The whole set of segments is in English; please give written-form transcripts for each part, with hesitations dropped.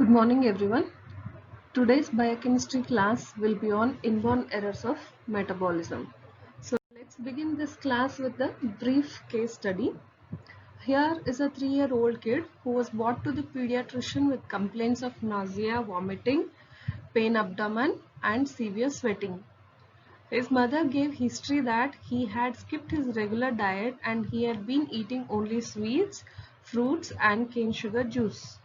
Good morning everyone. Today's biochemistry class will be on inborn errors of metabolism. So let's begin this class with a brief case study. Here is a 3-year-old kid who was brought to the pediatrician with complaints of nausea, vomiting, pain abdomen and severe sweating. His mother gave history that he had skipped his regular diet and he had been eating only sweets, fruits and cane sugar juice.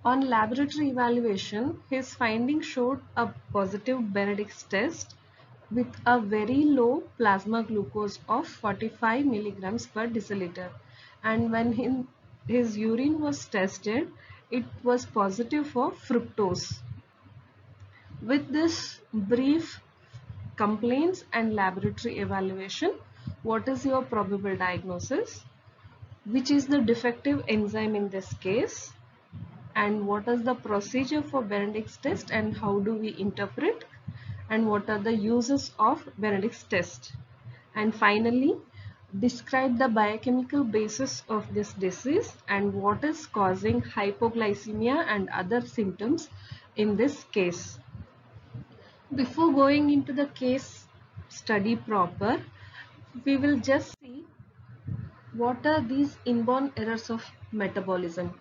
On laboratory evaluation, his findings showed a positive Benedict's test with a very low plasma glucose of 45 milligrams per deciliter. And when his urine was tested, it was positive for fructose. With this brief complaints and laboratory evaluation, what is your probable diagnosis? Which is the defective enzyme in this case? And what is the procedure for Benedict's test and how do we interpret, and what are the uses of Benedict's test? And finally, describe the biochemical basis of this disease and what is causing hypoglycemia and other symptoms in this case. Before going into the case study proper, we will just see what are these inborn errors of metabolism.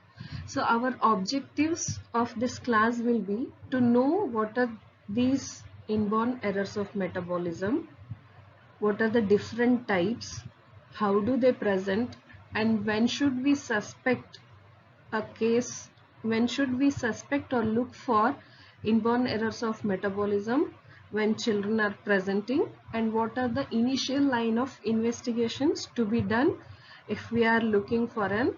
So our objectives of this class will be to know what are these inborn errors of metabolism, what are the different types, how do they present, and when should we suspect a case, when should we suspect or look for inborn errors of metabolism when children are presenting, and what are the initial line of investigations to be done if we are looking for an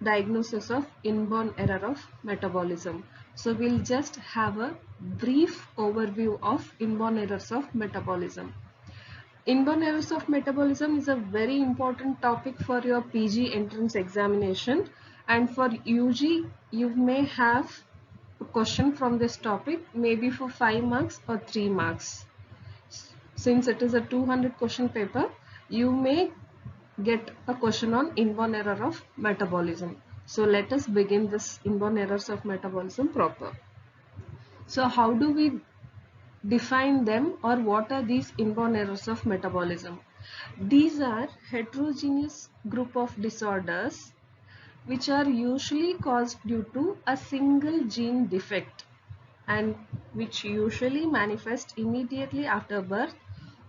diagnosis of inborn error of metabolism. So we'll just have a brief overview of inborn errors of metabolism. Inborn errors of metabolism is a very important topic for your PG entrance examination, and for UG you may have a question from this topic, maybe for 5 marks or 3 marks. Since it is a 200 question paper, you may get a question on inborn error of metabolism. So let us begin this inborn errors of metabolism proper. So how do we define them, or what are these inborn errors of metabolism? These are heterogeneous group of disorders which are usually caused due to a single gene defect and which usually manifest immediately after birth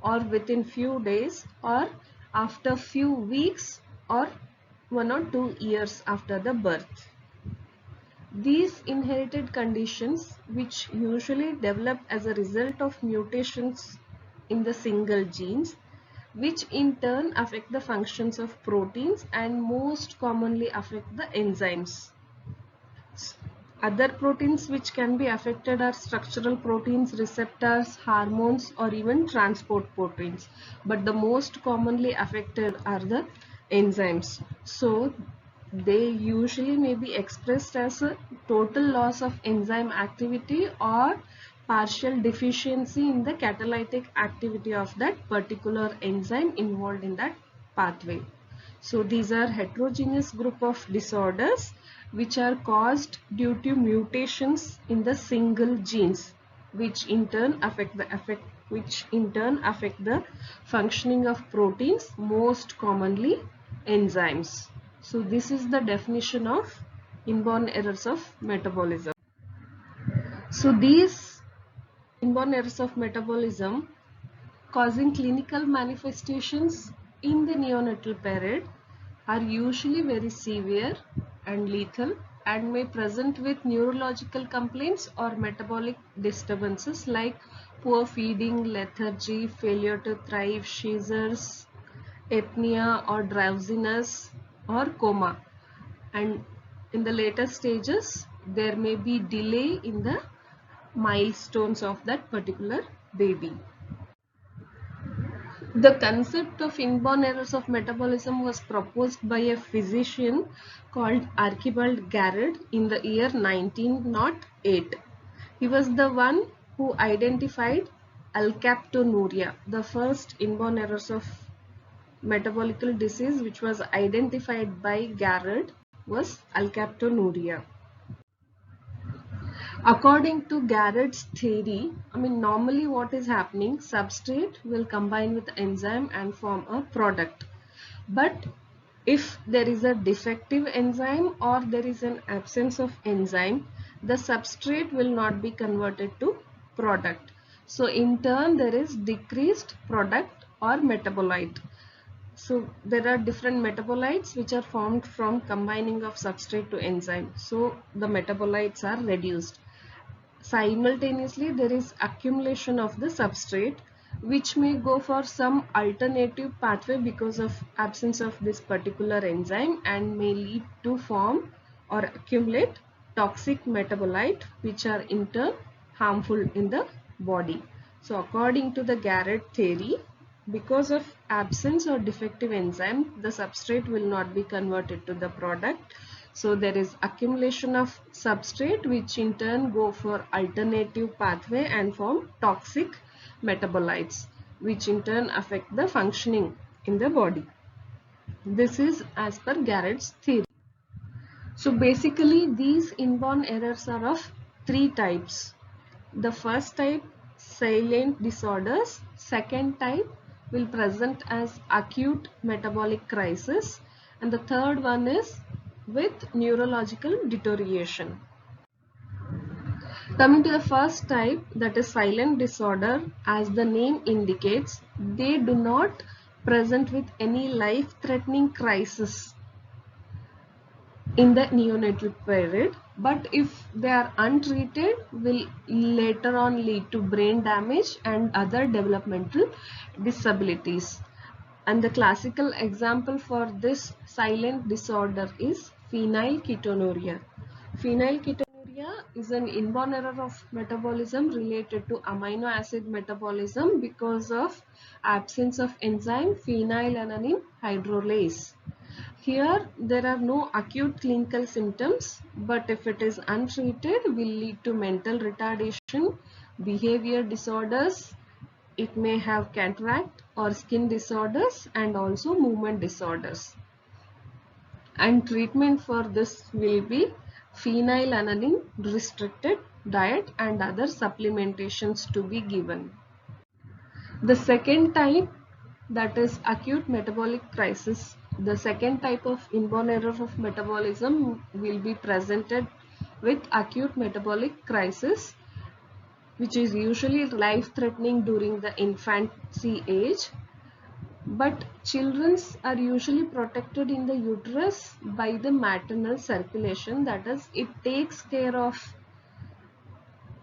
or within few days or after few weeks or 1 or 2 years after the birth. These inherited conditions, which usually develop as a result of mutations in the single genes, which in turn affect the functions of proteins and most commonly affect the enzymes. Other proteins which can be affected are structural proteins, receptors, hormones, or even transport proteins. But the most commonly affected are the enzymes. So they usually may be expressed as a total loss of enzyme activity or partial deficiency in the catalytic activity of that particular enzyme involved in that pathway. So these are heterogeneous group of disorders which are caused due to mutations in the single genes, which in turn affect the functioning of proteins, most commonly enzymes. So this is the definition of inborn errors of metabolism. So these inborn errors of metabolism causing clinical manifestations in the neonatal period are usually very severe and lethal and may present with neurological complaints or metabolic disturbances like poor feeding, lethargy, failure to thrive, seizures, apnea or drowsiness or coma. And in the later stages, there may be delay in the milestones of that particular baby. The concept of inborn errors of metabolism was proposed by a physician called Archibald Garrod in the year 1908. He was the one who identified alkaptonuria, the first inborn errors of metabolical disease which was identified by Garrod was alkaptonuria. According to Garrett's theory, normally what is happening, substrate will combine with enzyme and form a product. But if there is a defective enzyme or there is an absence of enzyme, the substrate will not be converted to product. So in turn there is decreased product or metabolite. So there are different metabolites which are formed from combining of substrate to enzyme. So the metabolites are reduced. Simultaneously, there is accumulation of the substrate which may go for some alternative pathway because of absence of this particular enzyme and may lead to form or accumulate toxic metabolite which are in turn harmful in the body. So according to the Garrett theory, because of absence or defective enzyme, the substrate will not be converted to the product. So there is accumulation of substrate which in turn go for alternative pathway and form toxic metabolites which in turn affect the functioning in the body. This is as per Garrett's theory. So basically these inborn errors are of three types. The first type, silent disorders. Second type will present as acute metabolic crisis, and the third one is with neurological deterioration. Coming to the first type, that is silent disorder, as the name indicates, they do not present with any life-threatening crisis in the neonatal period, but if they are untreated will later on lead to brain damage and other developmental disabilities. And the classical example for this silent disorder is phenylketonuria. Phenylketonuria is an inborn error of metabolism related to amino acid metabolism because of absence of enzyme phenylalanine hydrolase. Here there are no acute clinical symptoms, but if it is untreated will lead to mental retardation, behavior disorders, it may have cataract or skin disorders and also movement disorders. And treatment for this will be phenylalanine restricted diet and other supplementations to be given. The second type, that is acute metabolic crisis. The second type of inborn error of metabolism will be presented with acute metabolic crisis, which is usually life-threatening during the infancy age. But children are usually protected in the uterus by the maternal circulation, that is, it takes care of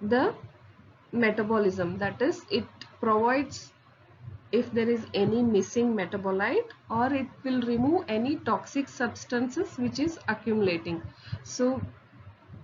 the metabolism, that is, it provides if there is any missing metabolite, or it will remove any toxic substances which is accumulating. So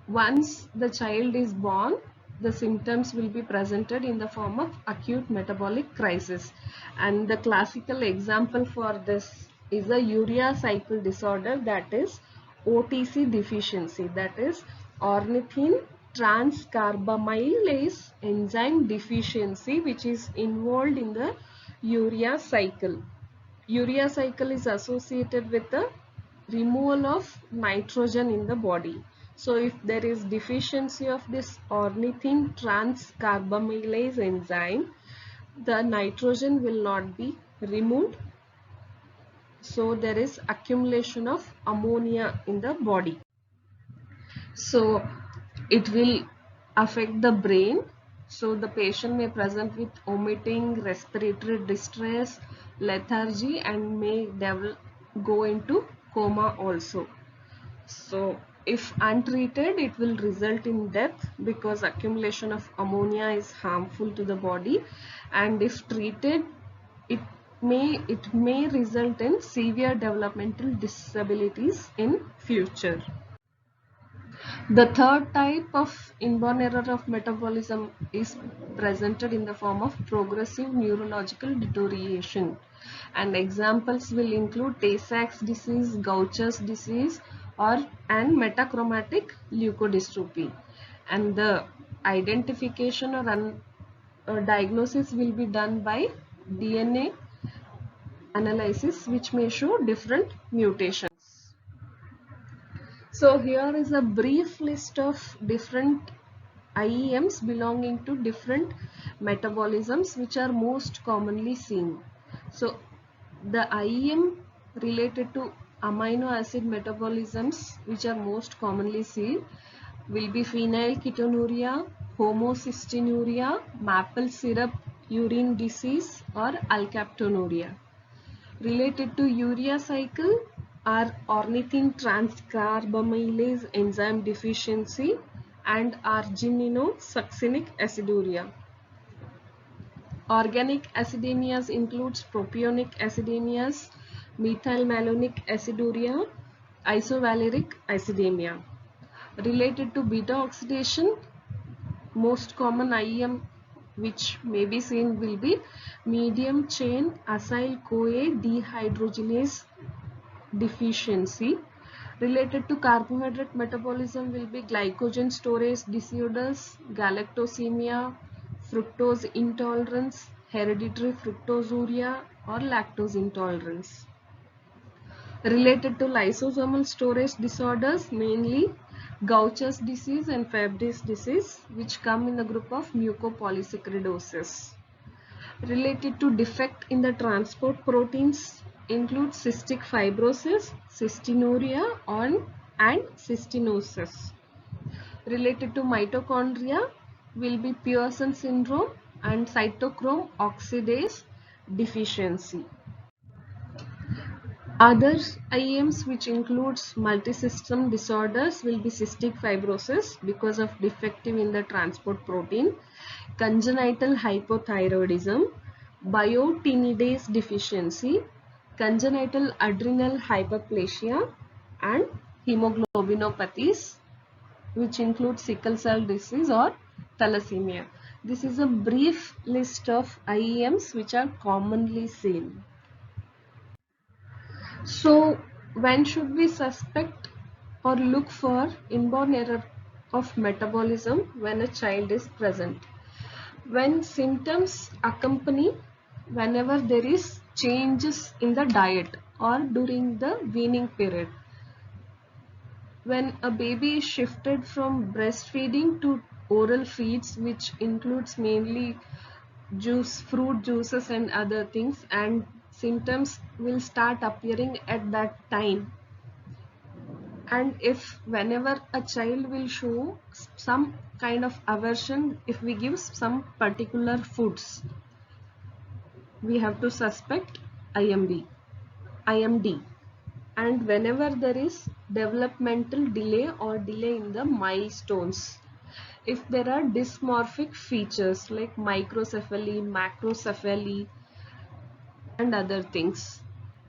once the child is born, the symptoms will be presented in the form of acute metabolic crisis, and the classical example for this is a urea cycle disorder, that is OTC deficiency, that is ornithine transcarbamylase enzyme deficiency, which is involved in the urea cycle. Urea cycle is associated with the removal of nitrogen in the body. So if there is deficiency of this ornithine transcarbamylase enzyme, the nitrogen will not be removed. So there is accumulation of ammonia in the body. So it will affect the brain. So the patient may present with vomiting, respiratory distress, lethargy, and may go into coma also. So if untreated, it will result in death because accumulation of ammonia is harmful to the body, and if treated, it may result in severe developmental disabilities in future. The third type of inborn error of metabolism is presented in the form of progressive neurological deterioration, and examples will include Tay-Sachs disease, Gaucher's disease, and metachromatic leukodystrophy. And the identification or diagnosis will be done by DNA analysis, which may show different mutations. So here is a brief list of different IEMs belonging to different metabolisms which are most commonly seen. So the IEM related to amino acid metabolisms which are most commonly seen will be phenylketonuria, homocystinuria, maple syrup urine disease, or alkaptonuria. Related to urea cycle are ornithine transcarbamylase enzyme deficiency and argininosuccinic aciduria. Organic acidemias includes propionic acidemias, methylmalonic aciduria, isovaleric acidemia. Related to beta oxidation, most common IEM which may be seen will be medium chain acyl CoA dehydrogenase deficiency. Related to carbohydrate metabolism will be glycogen storage disorders, galactosemia, fructose intolerance, hereditary fructosuria, or lactose intolerance. Related to lysosomal storage disorders, mainly Gaucher's disease and Fabry's disease, which come in the group of mucopolysaccharidosis. Related to defect in the transport proteins include cystic fibrosis, cystinuria, and cystinosis. Related to mitochondria will be Pearson syndrome and cytochrome oxidase deficiency. Other IEMs which includes multisystem disorders will be cystic fibrosis because of defective in the transport protein, congenital hypothyroidism, biotinidase deficiency, congenital adrenal hyperplasia, and hemoglobinopathies which include sickle cell disease or thalassemia. This is a brief list of IEMs which are commonly seen. So, when should we suspect or look for inborn error of metabolism when a child is present? When symptoms accompany whenever there is changes in the diet or during the weaning period. When a baby is shifted from breastfeeding to oral feeds, which includes mainly fruit juices and other things, and symptoms will start appearing at that time. And if whenever a child will show some kind of aversion, if we give some particular foods, we have to suspect IMD. And whenever there is developmental delay or delay in the milestones, if there are dysmorphic features like microcephaly, macrocephaly, and other things.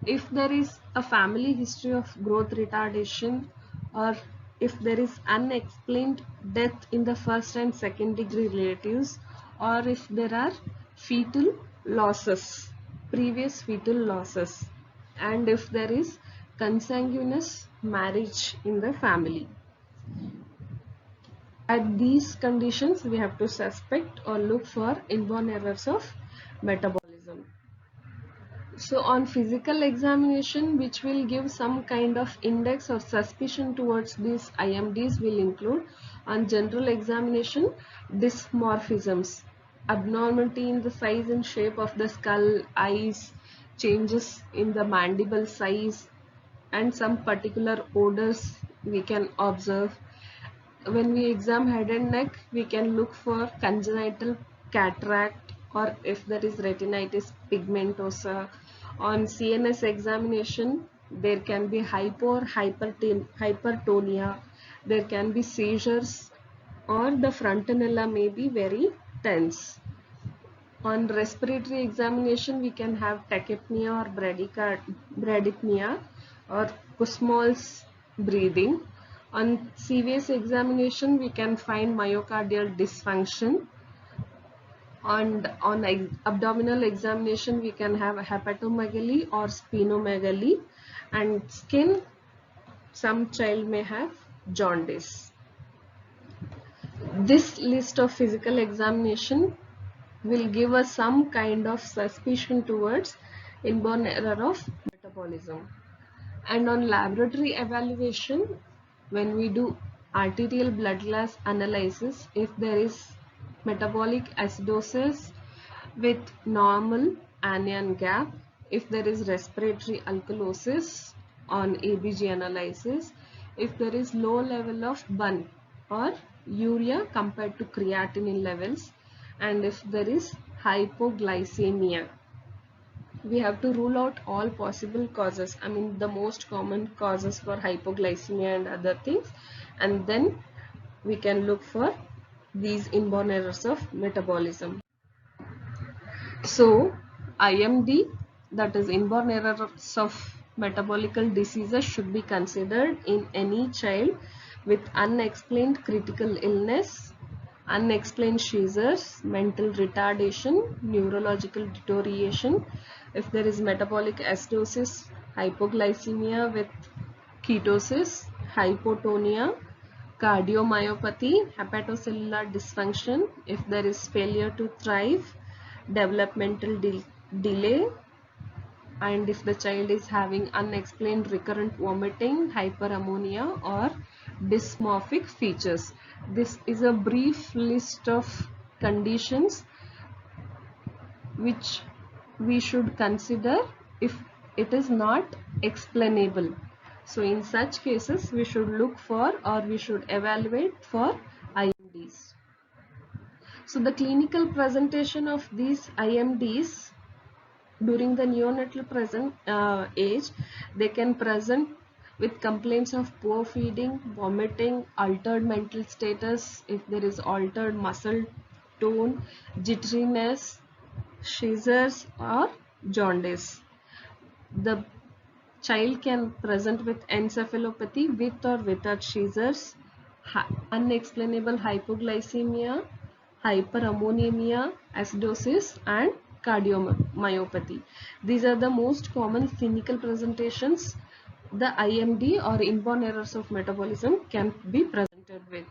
If there is a family history of growth retardation, or if there is unexplained death in the first and second degree relatives, or if there are fetal losses, previous fetal losses, and if there is consanguineous marriage in the family. At these conditions, we have to suspect or look for inborn errors of metabolism. So on physical examination, which will give some kind of index or suspicion towards these IMDs, will include on general examination dysmorphisms, abnormality in the size and shape of the skull, eyes, changes in the mandible size, and some particular odors we can observe. When we examine head and neck, we can look for congenital cataract, or if there is retinitis pigmentosa. On CNS examination, there can be hypertonia, there can be seizures, or the frontanella may be very tense. On respiratory examination, we can have tachypnea or bradypnea or Kussmaul's breathing. On CVS examination, we can find myocardial dysfunction. And on abdominal examination, we can have hepatomegaly or splenomegaly. And skin, some child may have jaundice. This list of physical examination will give us some kind of suspicion towards inborn error of metabolism. And on laboratory evaluation, when we do arterial blood gas analysis if there is metabolic acidosis with normal anion gap, if there is respiratory alkalosis on ABG analysis, if there is low level of BUN or urea compared to creatinine levels, and if there is hypoglycemia. We have to rule out all possible causes, I mean the most common causes for hypoglycemia and other things, and then we can look for these inborn errors of metabolism. So IMD, that is inborn errors of metabolical diseases, should be considered in any child with unexplained critical illness, unexplained seizures, mental retardation, neurological deterioration, if there is metabolic acidosis, hypoglycemia with ketosis, hypotonia, cardiomyopathy, hepatocellular dysfunction, if there is failure to thrive, developmental delay, and if the child is having unexplained recurrent vomiting, hyperammonia or dysmorphic features. This is a brief list of conditions which we should consider if it is not explainable. So in such cases we should look for or we should evaluate for IMDs. So the clinical presentation of these IMDs during the neonatal age, they can present with complaints of poor feeding, vomiting, altered mental status, if there is altered muscle tone, jitteriness, seizures or jaundice. The child can present with encephalopathy with or without seizures, unexplainable hypoglycemia, hyperammonemia, acidosis and cardiomyopathy. These are the most common clinical presentations the IMD or inborn errors of metabolism can be presented with.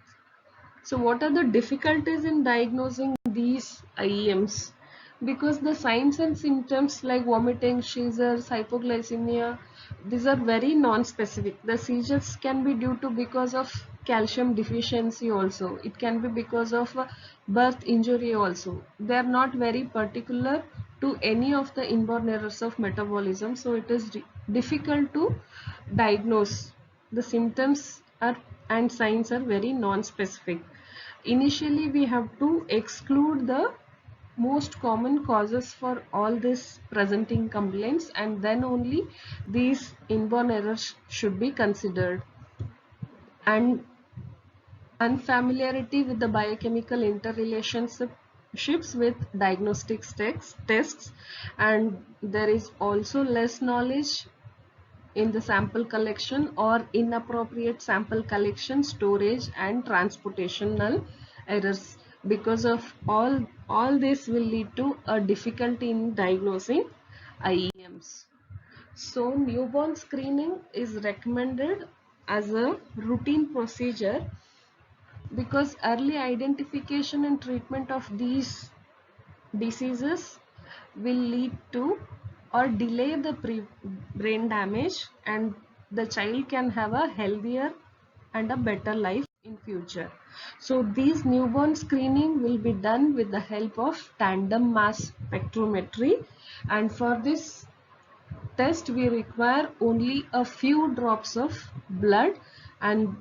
So what are the difficulties in diagnosing these IEMs? Because the signs and symptoms like vomiting, seizures, hypoglycemia, these are very non-specific. The seizures can be due to because of calcium deficiency also. It can be because of a birth injury also. They are not very particular to any of the inborn errors of metabolism. So it is difficult to diagnose. The symptoms are and signs are very non-specific. Initially, we have to exclude the most common causes for all these presenting complaints, and then only these inborn errors should be considered. And unfamiliarity with the biochemical interrelationships with diagnostic tests, and there is also less knowledge in the sample collection or inappropriate sample collection, storage and transportational errors. Because of all this will lead to a difficulty in diagnosing IEMs. So newborn screening is recommended as a routine procedure because early identification and treatment of these diseases will lead to or delay the brain damage, and the child can have a healthier and a better life in future. So these newborn screening will be done with the help of tandem mass spectrometry, and for this test we require only a few drops of blood, and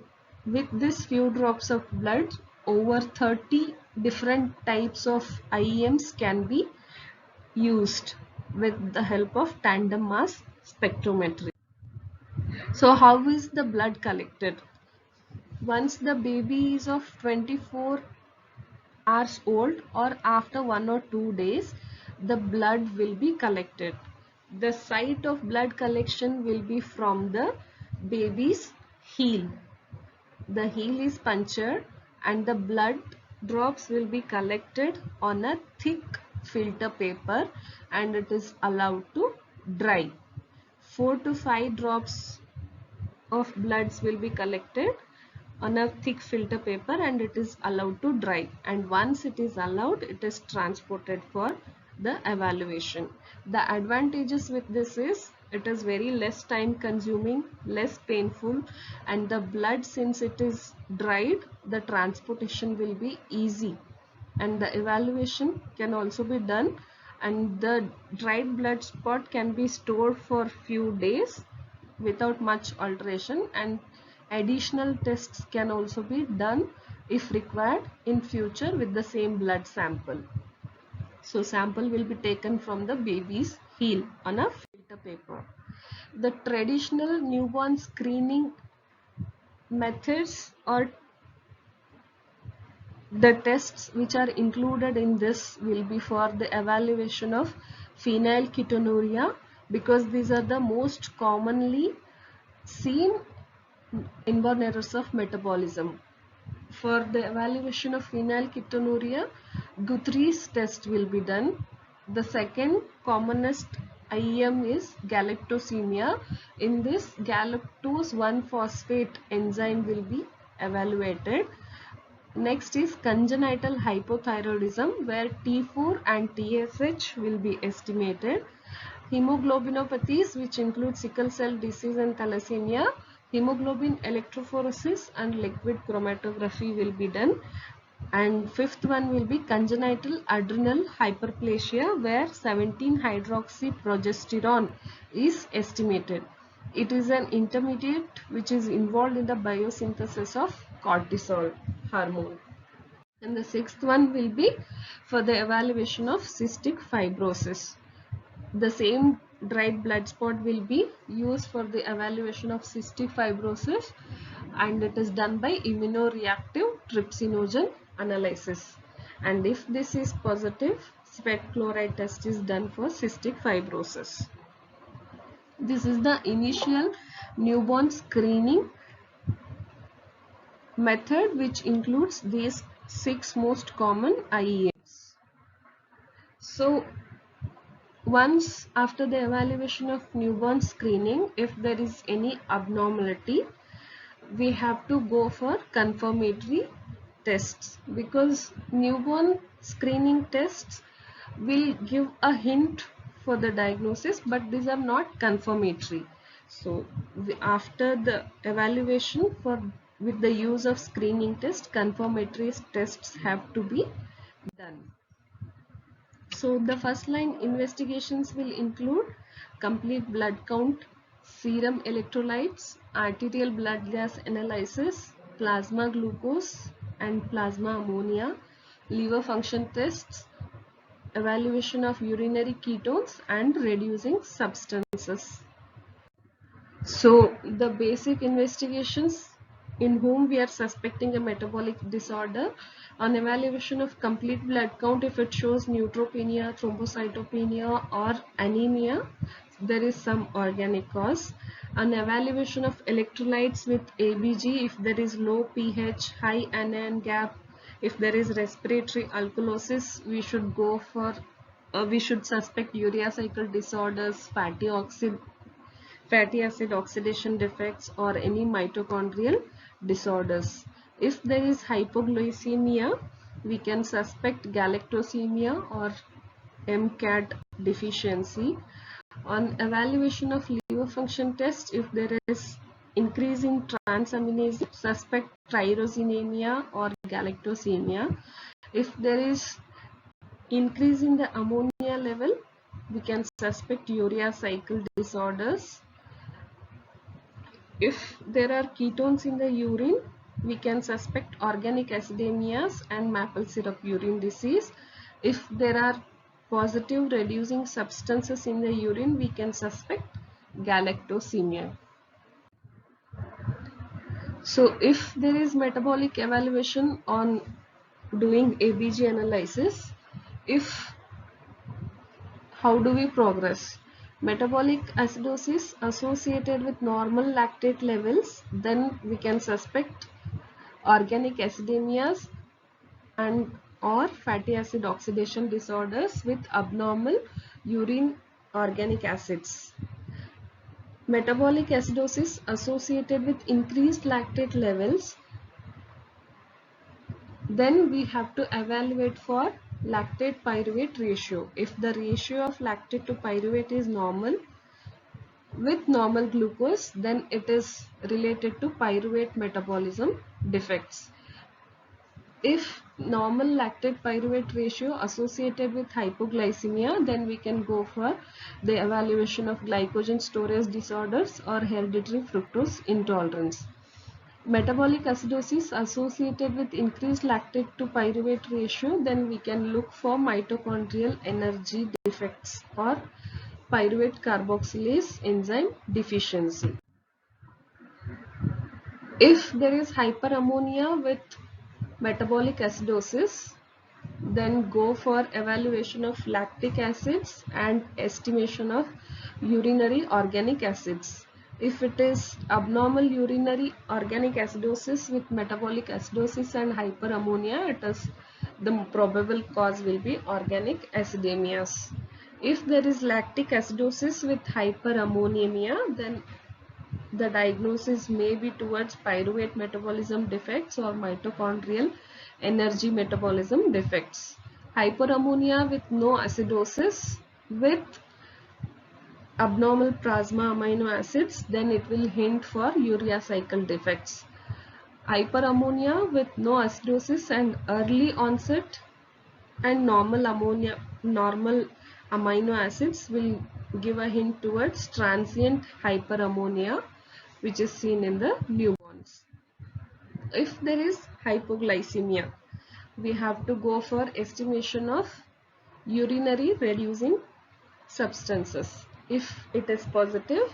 with this few drops of blood over 30 different types of IEMs can be used with the help of tandem mass spectrometry. So how is the blood collected? Once the baby is of 24 hours old or after 1 or 2 days, the blood will be collected. The site of blood collection will be from the baby's heel. The heel is punctured and the blood drops will be collected on a thick filter paper and it is allowed to dry. 4 to 5 drops of bloods will be collected on a thick filter paper and it is allowed to dry, and once it is allowed, it is transported for the evaluation. The advantages with this is It is very less time consuming, less painful, and the blood, since it is dried, the transportation will be easy, and the evaluation can also be done, and the dried blood spot can be stored for few days without much alteration, and additional tests can also be done if required in future with the same blood sample. So sample will be taken from the baby's heel on a filter paper. The traditional newborn screening methods or the tests which are included in this will be for the evaluation of phenylketonuria, because these are the most commonly seen inborn errors of metabolism. For the evaluation of phenylketonuria, Guthrie's test will be done. The second commonest IEM is galactosemia. In this, galactose 1-phosphate enzyme will be evaluated. Next is congenital hypothyroidism, where T4 and TSH will be estimated. Hemoglobinopathies, which include sickle cell disease and thalassemia, hemoglobin electrophoresis and liquid chromatography will be done. And fifth one will be congenital adrenal hyperplasia, where 17-hydroxyprogesterone is estimated. It is an intermediate which is involved in the biosynthesis of cortisol hormone. And the sixth one will be for the evaluation of cystic fibrosis. The same dried blood spot will be used for the evaluation of cystic fibrosis, and it is done by immunoreactive trypsinogen analysis. And if this is positive, sweat chloride test is done for cystic fibrosis. This is the initial newborn screening method, which includes these 6 most common IEMs. So once after the evaluation of newborn screening, if there is any abnormality, we have to go for confirmatory tests, because newborn screening tests will give a hint for the diagnosis, but these are not confirmatory. So after the evaluation with the use of screening test, confirmatory tests have to be done. So the first line investigations will include complete blood count, serum electrolytes, arterial blood gas analysis, plasma glucose and plasma ammonia, liver function tests, evaluation of urinary ketones, and reducing substances. So the basic investigations in whom we are suspecting a metabolic disorder: on evaluation of complete blood count, if it shows neutropenia, thrombocytopenia or anemia, there is some organic cause. On evaluation of electrolytes with ABG, if there is low pH, high anion gap, if there is respiratory alkalosis, we should suspect urea cycle disorders, fatty acid oxidation defects, or any mitochondrial disorders. If there is hypoglycemia, we can suspect galactosemia or MCAD deficiency. On evaluation of liver function test, if there is increase in transaminase, suspect tyrosinemia or galactosemia. If there is increase in the ammonia level, we can suspect urea cycle disorders. If there are ketones in the urine, we can suspect organic acidemias and maple syrup urine disease. If there are positive reducing substances in the urine, we can suspect galactosemia. So if there is metabolic evaluation on doing ABG analysis, how do we progress? Metabolic acidosis associated with normal lactate levels, then we can suspect organic acidemias and or fatty acid oxidation disorders with abnormal urine organic acids. Metabolic acidosis associated with increased lactate levels, then we have to evaluate for lactate pyruvate ratio. If the ratio of lactate to pyruvate is normal, with normal glucose, then it is related to pyruvate metabolism defects. If normal lactate pyruvate ratio associated with hypoglycemia, then we can go for the evaluation of glycogen storage disorders or hereditary fructose intolerance. Metabolic acidosis associated with increased lactate to pyruvate ratio, then we can look for mitochondrial energy defects or pyruvate carboxylase enzyme deficiency. If there is hyperammonia with metabolic acidosis, then go for evaluation of lactic acids and estimation of urinary organic acids. If it is abnormal urinary organic acidosis with metabolic acidosis and hyperammonia, the probable cause will be organic acidemias. If there is lactic acidosis with hyperammonemia, then the diagnosis may be towards pyruvate metabolism defects or mitochondrial energy metabolism defects. Hyperammonia with no acidosis with abnormal plasma amino acids, then it will hint for urea cycle defects. Hyperammonia with no acidosis and early onset and normal amino acids will give a hint towards transient hyperammonia, which is seen in the newborns. If there is hypoglycemia, we have to go for estimation of urinary reducing substances. If it is positive,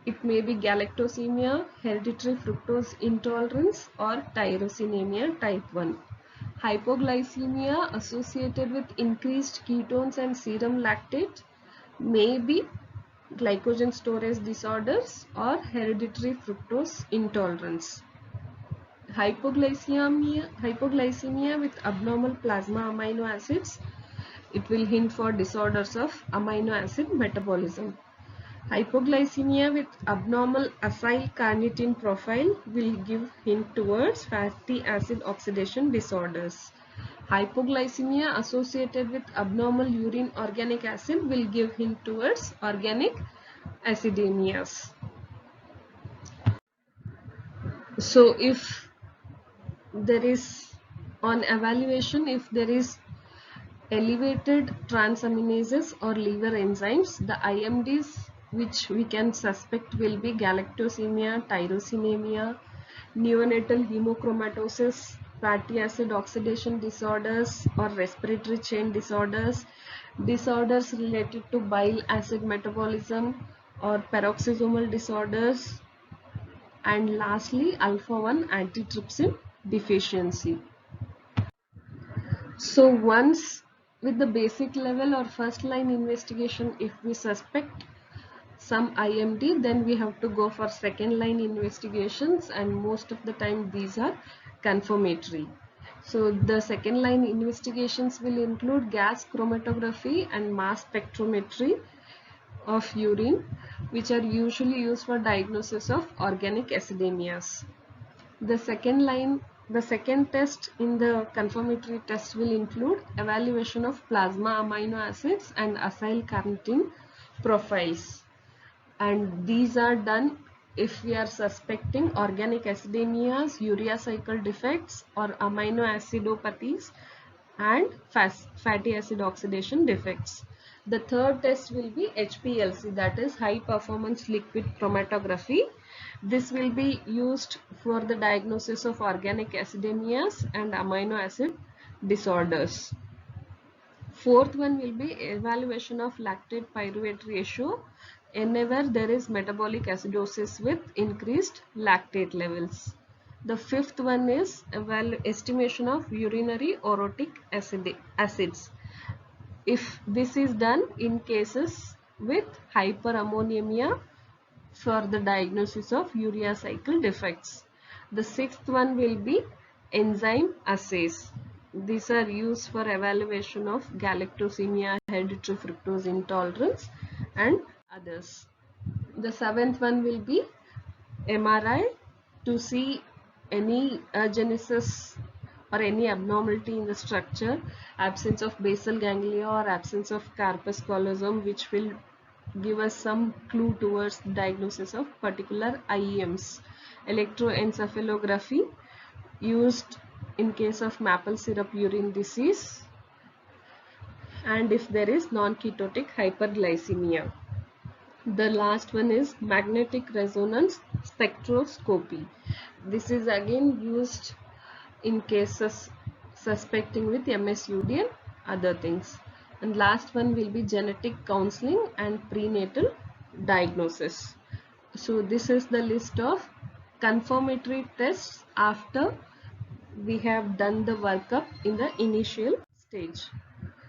it may be galactosemia, hereditary fructose intolerance, or tyrosinemia type 1. Hypoglycemia associated with increased ketones and serum lactate may be glycogen storage disorders or hereditary fructose intolerance. Hypoglycemia with abnormal plasma amino acids, it will hint for disorders of amino acid metabolism. Hypoglycemia with abnormal acyl carnitine profile will give hint towards fatty acid oxidation disorders. Hypoglycemia associated with abnormal urine organic acid will give hint towards organic acidemias. So if there is on evaluation, if there is elevated transaminases or liver enzymes, the IMDs which we can suspect will be galactosemia, tyrosinemia, neonatal hemochromatosis, fatty acid oxidation disorders or respiratory chain disorders, disorders related to bile acid metabolism or peroxisomal disorders, and lastly alpha-1 antitrypsin deficiency. So once with the basic level or first line investigation, if we suspect some IMD, then we have to go for second line investigations, and most of the time these are confirmatory. So the second line investigations will include gas chromatography and mass spectrometry of urine, which are usually used for diagnosis of organic acidemias. The second test in the confirmatory test will include evaluation of plasma amino acids and acyl carnitine profiles, and these are done if we are suspecting organic acidemias, urea cycle defects or amino acidopathies and fatty acid oxidation defects. The third test will be HPLC, that is high performance liquid chromatography. This will be used for the diagnosis of organic acidemias and amino acid disorders. Fourth one will be evaluation of lactate pyruvate ratio whenever there is metabolic acidosis with increased lactate levels. The fifth one is estimation of urinary orotic acids. If this is done in cases with hyperammonemia for the diagnosis of urea cycle defects. The sixth one will be enzyme assays. These are used for evaluation of galactosemia, hereditary fructose intolerance and others. The seventh one will be MRI to see any agenesis or any abnormality in the structure, absence of basal ganglia or absence of corpus callosum, which will give us some clue towards diagnosis of particular IEMs. Electroencephalography used in case of maple syrup urine disease, and if there is non-ketotic hyperglycemia. The last one is magnetic resonance spectroscopy. This is again used in cases suspecting with MSUD and other things. And last one will be genetic counseling and prenatal diagnosis. So this is the list of confirmatory tests after we have done the workup in the initial stage.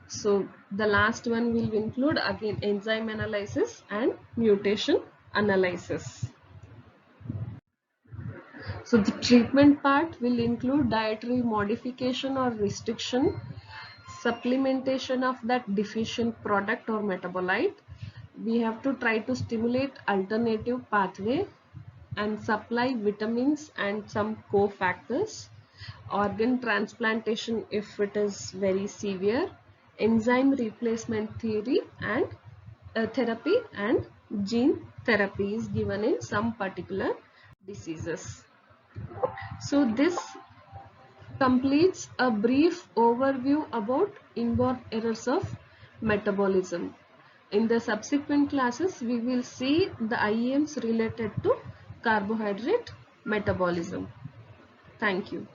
So the last one will include again enzyme analysis and mutation analysis. So the treatment part will include dietary modification or restriction, supplementation of that deficient product or metabolite. We have to try to stimulate alternative pathway and supply vitamins and some cofactors, organ transplantation if it is very severe, enzyme replacement theory and therapy, and gene therapy is given in some particular diseases. So this completes a brief overview about inborn errors of metabolism. In the subsequent classes, we will see the IEMs related to carbohydrate metabolism. Thank you.